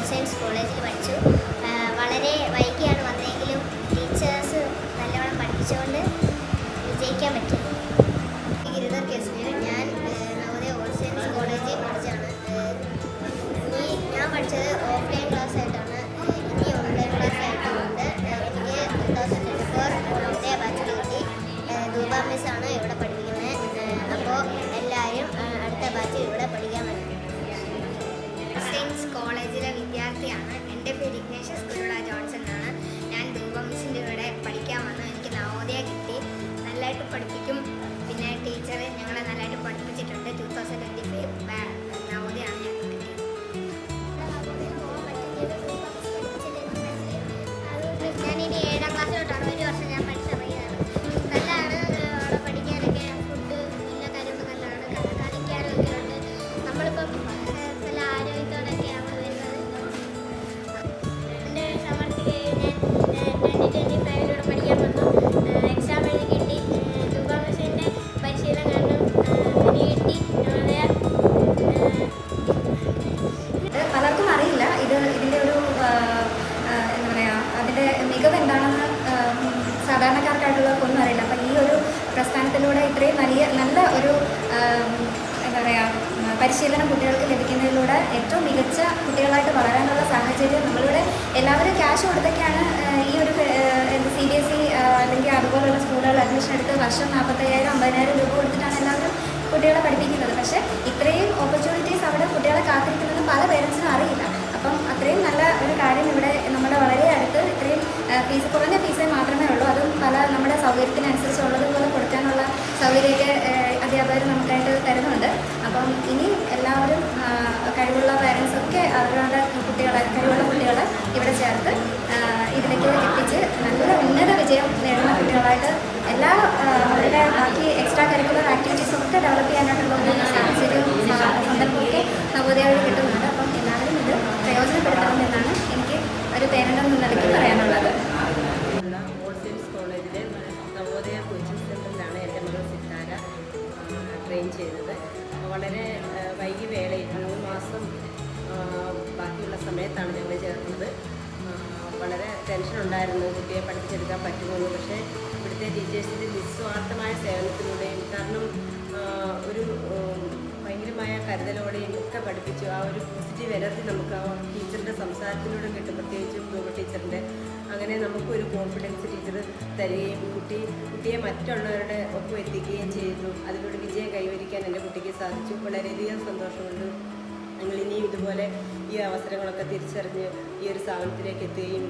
Science കോളേജിൽ പഠിച്ചു. വളരെ വൈകിയാണ് വന്നെങ്കിലും ടീച്ചേഴ്സ് നല്ലവണ്ണം പഠിപ്പിച്ചുകൊണ്ട് വിജയിക്കാൻ പറ്റി. ഗിരിധർ കേസിന് ഞാൻ നവോദയ ഓൾ സയൻസ് കോളേജിൽ പഠിച്ചാണ്. ഞാൻ പഠിച്ചത് ഓഫ്ലൈൻ ക്ലാസ് ആയിട്ടാണ്. ഇനി ഓൺലൈൻ ക്ലാസ് ആയിട്ടുണ്ട്. എനിക്ക് 2024 നവോദയ ബാച്ചിൽ കിട്ടി. ദൂബ മിസ്സാണ് ഇവിടെ പഠിപ്പിക്കുന്നത്. അപ്പോൾ എല്ലാവരും അടുത്ത ബാച്ചിൽ ഇവിടെ പഠിക്കാൻ പറ്റും. സയൻസ് കോളേജിലെ വിദ്യാർത്ഥിയാണ്. എൻ്റെ പേര് ഇഗ്നേഷ്യസ് കുരുള ജോൺസൺ ആണ്. ഞാൻ ദൂബ മിസ്സിൻ്റെ ഇവിടെ പഠിക്കാൻ വന്നു. എനിക്ക് നവോദയ കിട്ടി. നല്ലതായിട്ട് പഠിപ്പിക്കും. പിന്നെ ടീച്ചർ ഞങ്ങളെ നല്ലതായിട്ട് പഠിപ്പിച്ചിട്ടുണ്ട്. 2025 നവോദയാണ് ഞാൻ കിട്ടിയത്. ഞാനിനി 7ാം ക്ലാസ്സിലോട്ടാണ്. ഒരു വർഷം ഞാൻ പഠിച്ചിറങ്ങിയതാണ്. നല്ലതാണ് അവിടെ പഠിക്കാനൊക്കെ. ഫുഡ് എല്ലാ കാര്യങ്ങളും നല്ലതാണ്. കളിക്കാനും ഒക്കെ ഉണ്ട്. നമ്മളിപ്പം നല്ല ആരോഗ്യത്തോടെയൊക്കെയാണ് വരുന്നത്. എൻ്റെ സമർത്ഥിക ഞാൻ 2025 പഠിക്കാൻ വന്നു. എക്സാം എഴുതി കിട്ടി. ദൂബ മിസ്സിൻ്റെ പരിശീലനം കാരണം എനിക്ക് കിട്ടി. പലർക്കും അറിയില്ല ഇതിൻ്റെ ഒരു എന്താ പറയുക, അതിൻ്റെ മികവ് എന്താണെന്ന് സാധാരണക്കാർക്കായിട്ടുള്ളവർക്കൊന്നും അറിയില്ല. അപ്പം ഈ ഒരു പ്രസ്ഥാനത്തിലൂടെ ഇത്രയും നല്ല ഒരു എന്താ പറയുക പരിശീലനം കുട്ടികൾക്ക് ലഭിക്കുന്നതിലൂടെ ഏറ്റവും മികച്ച കുട്ടികളായിട്ട് വളരാനുള്ള സാഹചര്യം നമ്മളിവിടെ എല്ലാവരും ക്യാഷ് കൊടുത്തൊക്കെയാണ് ഈ ഒരു CBSE അല്ലെങ്കിൽ അതുപോലുള്ള സ്കൂളുകളിൽ അഡ്മിഷൻ എടുത്ത് വർഷം 40,000 50,000 രൂപ കൊടുത്തിട്ടാണ് എല്ലാവരും കുട്ടികളെ പഠിപ്പിക്കുന്നത്. പക്ഷേ ഇത്രയും ഓപ്പർച്യൂണിറ്റീസ് അവിടെ കുട്ടികളെ കാത്തിരിക്കുന്നത് പല പേരൻസിനും അറിയില്ല. അപ്പം അത്രയും നല്ല ഒരു കാര്യം ഇവിടെ നമ്മുടെ വളരെ അടുത്ത് ഇത്രയും കുറഞ്ഞ ഫീസേ മാത്രമേ ഉള്ളൂ. അതും നമ്മുടെ സൗകര്യത്തിനനുസരിച്ചുള്ളതുപോലെ കൊടുക്കാനുള്ള സൗകര്യമൊക്കെ അധ്യാപകർ നമുക്കായിട്ട് തരുന്നുണ്ട്. അപ്പം ഇനി എല്ലാവരും കഴിവുള്ള പേരൻസൊക്കെ അവരുടെ കഴിവുള്ള കുട്ടികളെ ഇവിടെ ചേർത്ത് ഇതിലേക്ക് എത്തിച്ച് നല്ല ഉന്നത വിജയം നേടുന്ന കുട്ടികളായിട്ട് എല്ലാ അവരുടെ ബാക്കി എക്സ്ട്രാ കരിക്കുലർ ആക്ടിവിറ്റീസൊക്കെ ഡെവലപ്പ് ചെയ്യാനായിട്ടുള്ള ഒരു സാഹചര്യവും സന്ദർഭമൊക്കെ നവോദയ വഴി കിട്ടുന്നുണ്ട്. അപ്പം എല്ലാവരും ഇത് പ്രയോജനപ്പെടുത്തണമെന്നാണ് എനിക്ക് ഒരു പേരൻ്റ് എന്ന നിലയ്ക്ക് പറയാനുള്ളത്. ഓൾ സയൻസ് കോളേജിലെ നവോദയ കോച്ചിങ് സെൻ്ററിലാണ് എൻ്റെ മകൾ സിത്താര ട്രെയിൻ ചെയ്തത്. വളരെ വൈകി വേളയിൽ 3 മാസം ബാക്കിയുള്ള സമയത്താണ് ഞങ്ങൾ ചേർന്നത്. വളരെ ടെൻഷനുണ്ടായിരുന്നു കുട്ടിയെ പഠിപ്പിച്ചെടുക്കാൻ പറ്റുമെന്ന്. പക്ഷേ ഇവിടുത്തെ ടീച്ചേഴ്സിൻ്റെ നിസ്വാർത്ഥമായ സേവനത്തിലൂടെയും കാരണം ഒരു ഭയങ്കരമായ കരുതലോടെയും ഒക്കെ പഠിപ്പിച്ചു. ആ ഒരു പോസിറ്റീവ് എനർജി നമുക്ക് ആ ടീച്ചറിൻ്റെ സംസാരത്തിലൂടെ കിട്ടും. പ്രത്യേകിച്ചും ദൂബ ടീച്ചറിൻ്റെ അങ്ങനെ നമുക്കൊരു കോൺഫിഡൻസ് ടീച്ചർ തരികയും കുട്ടിയെ മറ്റുള്ളവരുടെ ഒപ്പം എത്തിക്കുകയും ചെയ്തു. അതിലൂടെ വിജയം കൈവരിക്കാൻ എൻ്റെ കുട്ടിക്ക് സാധിച്ചു. വളരെയധികം സന്തോഷമുണ്ട്. ഞങ്ങൾ ഇനിയും ഇതുപോലെ ഈ അവസരങ്ങളൊക്കെ തിരിച്ചറിഞ്ഞ് ഈ ഒരു സ്ഥാപനത്തിലേക്ക് എത്തുകയും